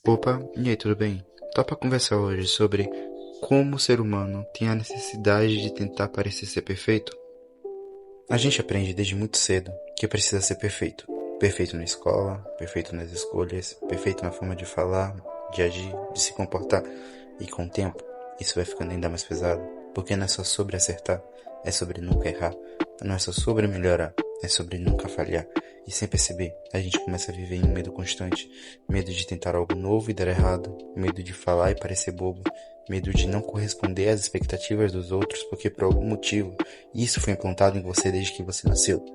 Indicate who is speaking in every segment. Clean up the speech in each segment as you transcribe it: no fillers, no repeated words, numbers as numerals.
Speaker 1: Opa, e aí, tudo bem? Topa conversar hoje sobre como o ser humano tem a necessidade de tentar parecer ser perfeito? A gente aprende desde muito cedo que precisa ser perfeito. Perfeito na escola, perfeito nas escolhas, perfeito na forma de falar, de agir, de se comportar. E com o tempo, isso vai ficando ainda mais pesado, porque não é só sobre acertar, é sobre nunca errar. Não é só sobre melhorar, é sobre nunca falhar. E sem perceber, a gente começa a viver em um medo constante. Medo de tentar algo novo e dar errado, medo de falar e parecer bobo, medo de não corresponder às expectativas dos outros porque por algum motivo isso foi implantado em você desde que você nasceu.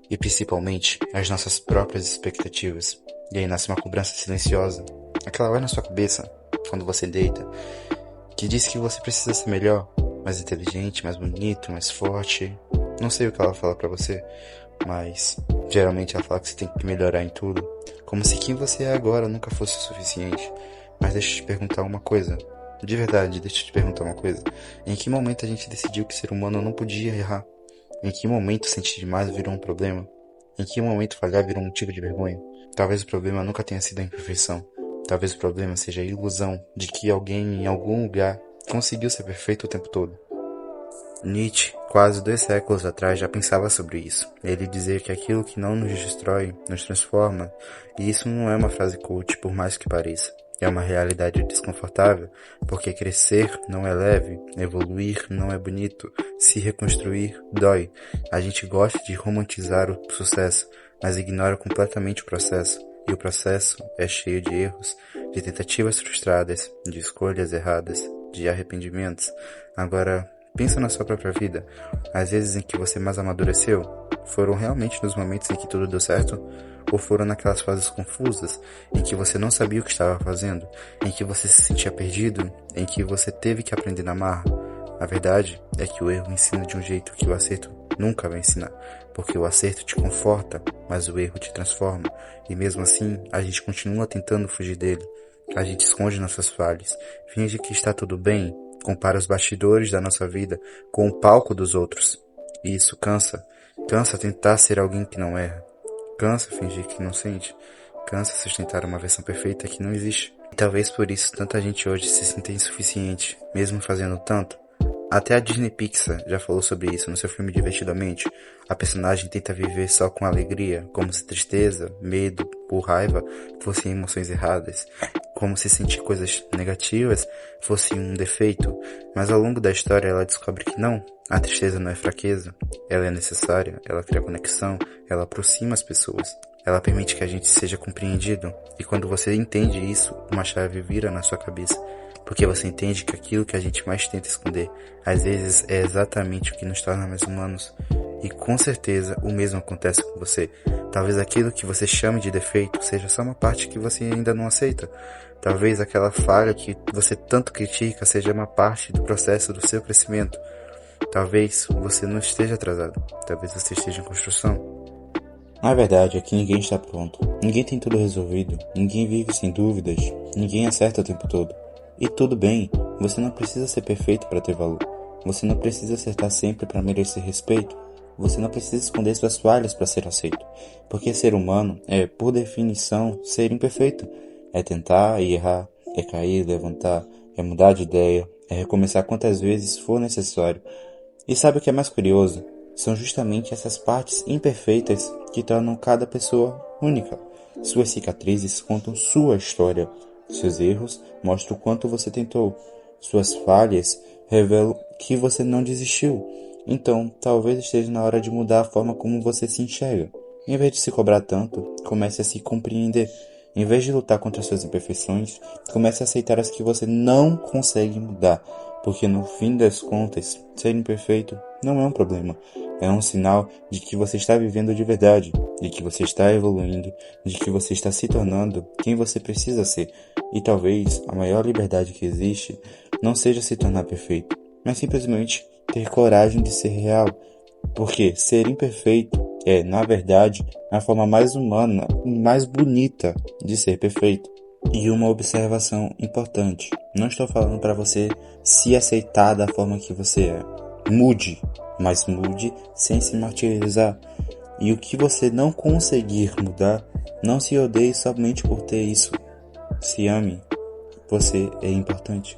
Speaker 1: E principalmente as nossas próprias expectativas. E aí nasce uma cobrança silenciosa, aquela vai na sua cabeça quando você deita, que diz que você precisa ser melhor, mais inteligente, mais bonito, mais forte. Não sei o que ela fala pra você, mas geralmente ela fala que você tem que melhorar em tudo, como se quem você é agora nunca fosse o suficiente. Mas deixa eu te perguntar uma coisa. De verdade, deixa eu te perguntar uma coisa. Em que momento a gente decidiu que o ser humano não podia errar? Em que momento sentir demais virou um problema? Em que momento falhar virou um motivo de vergonha? Talvez o problema nunca tenha sido a imperfeição. Talvez o problema seja a ilusão de que alguém em algum lugar conseguiu ser perfeito o tempo todo. Nietzsche, quase 2 séculos atrás, já pensava sobre isso. Ele dizia que aquilo que não nos destrói, nos transforma, e isso não é uma frase coach, por mais que pareça. É uma realidade desconfortável, porque crescer não é leve, evoluir não é bonito, se reconstruir dói. A gente gosta de romantizar o sucesso, mas ignora completamente o processo. E o processo é cheio de erros, de tentativas frustradas, de escolhas erradas, de arrependimentos. Agora, pensa na sua própria vida. As vezes em que você mais amadureceu, foram realmente nos momentos em que tudo deu certo? Ou foram naquelas fases confusas, em que você não sabia o que estava fazendo, em que você se sentia perdido, em que você teve que aprender na marra? A verdade é que o erro ensina de um jeito que o acerto nunca vai ensinar, porque o acerto te conforta, mas o erro te transforma, e mesmo assim a gente continua tentando fugir dele. A gente esconde nossas falhas, finge que está tudo bem, compara os bastidores da nossa vida com o palco dos outros. E isso cansa. Cansa tentar ser alguém que não erra. Cansa fingir que não sente. Cansa sustentar uma versão perfeita que não existe. E talvez por isso tanta gente hoje se sinta insuficiente, mesmo fazendo tanto. Até a Disney Pixar já falou sobre isso no seu filme Divertidamente. A personagem tenta viver só com alegria, como se tristeza, medo ou raiva fossem emoções erradas, como se sentir coisas negativas fosse um defeito, mas ao longo da história ela descobre que não, a tristeza não é fraqueza, ela é necessária, ela cria conexão, ela aproxima as pessoas. Ela permite que a gente seja compreendido, e quando você entende isso, uma chave vira na sua cabeça. Porque você entende que aquilo que a gente mais tenta esconder, às vezes é exatamente o que nos torna mais humanos. E com certeza o mesmo acontece com você. Talvez aquilo que você chame de defeito seja só uma parte que você ainda não aceita. Talvez aquela falha que você tanto critica seja uma parte do processo do seu crescimento. Talvez você não esteja atrasado. Talvez você esteja em construção. A verdade é que ninguém está pronto. Ninguém tem tudo resolvido. Ninguém vive sem dúvidas. Ninguém acerta o tempo todo. E tudo bem, você não precisa ser perfeito para ter valor. Você não precisa acertar sempre para merecer respeito. Você não precisa esconder suas falhas para ser aceito. Porque ser humano é, por definição, ser imperfeito. É tentar e errar, é cair e levantar, é mudar de ideia, é recomeçar quantas vezes for necessário. E sabe o que é mais curioso? São justamente essas partes imperfeitas que tornam cada pessoa única. Suas cicatrizes contam sua história. Seus erros mostram o quanto você tentou. Suas falhas revelam que você não desistiu. Então, talvez esteja na hora de mudar a forma como você se enxerga. Em vez de se cobrar tanto, comece a se compreender. Em vez de lutar contra suas imperfeições, comece a aceitar as que você não consegue mudar. Porque no fim das contas, ser imperfeito não é um problema. É um sinal de que você está vivendo de verdade, de que você está evoluindo, de que você está se tornando quem você precisa ser. E talvez a maior liberdade que existe não seja se tornar perfeito, mas simplesmente ter coragem de ser real. Porque ser imperfeito é, na verdade, a forma mais humana e mais bonita de ser perfeito. E uma observação importante. Não estou falando para você se aceitar da forma que você é. Mude, mas mude sem se martirizar. E o que você não conseguir mudar, não se odeie somente por ter isso. Se ame, você é importante.